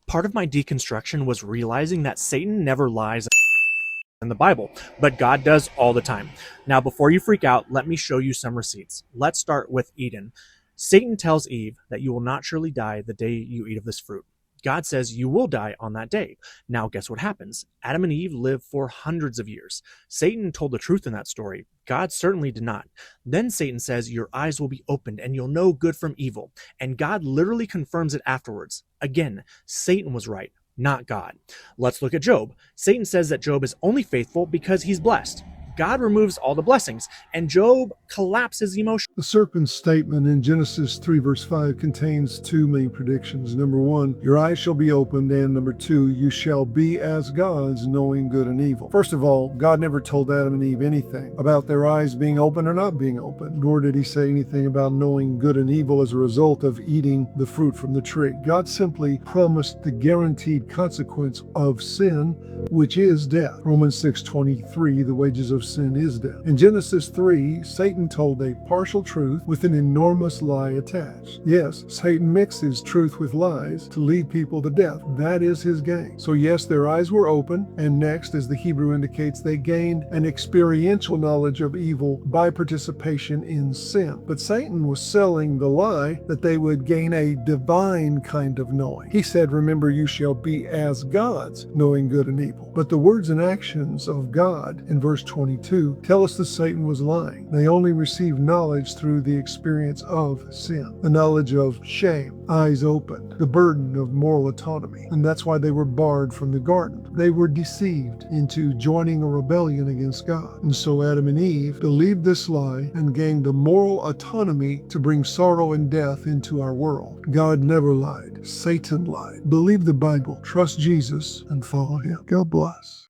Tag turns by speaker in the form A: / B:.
A: Part of my deconstruction was realizing that Satan never lies in the Bible, but God does all the time. Now, before you freak out, let me show you some receipts. Let's start with Eden. Satan tells Eve that you will not surely die the day you eat of this fruit. God says you will die on that day. Now, guess what happens? Adam and Eve lived for hundreds of years. Satan told the truth in that story. God certainly did not. Then Satan says your eyes will be opened and you'll know good from evil. And God literally confirms it afterwards. Again, Satan was right, not God. Let's look at Job. Satan says that Job is only faithful because he's blessed. God removes all the blessings, and Job collapses emotionally.
B: The serpent's statement in Genesis 3 verse 5 contains two main predictions. Number one, your eyes shall be opened, and number two, you shall be as gods, knowing good and evil. First of all, God never told Adam and Eve anything about their eyes being open or not being open, nor did he say anything about knowing good and evil as a result of eating the fruit from the tree. God simply promised the guaranteed consequence of sin, which is death. Romans 6:23, the wages of sin is death. In Genesis 3, Satan told a partial truth with an enormous lie attached. Yes, Satan mixes truth with lies to lead people to death. That is his game. So yes, their eyes were open, and next, as the Hebrew indicates, they gained an experiential knowledge of evil by participation in sin. But Satan was selling the lie that they would gain a divine kind of knowing. He said, remember, you shall be as gods, knowing good and evil. But the words and actions of God in verse 22 tell us that Satan was lying. They only received knowledge through the experience of sin, the knowledge of shame, eyes opened, the burden of moral autonomy. And that's why they were barred from the garden. They were deceived into joining a rebellion against God. And so Adam and Eve believed this lie and gained the moral autonomy to bring sorrow and death into our world. God never lied. Satan lied. Believe the Bible, trust Jesus, and follow him. God bless.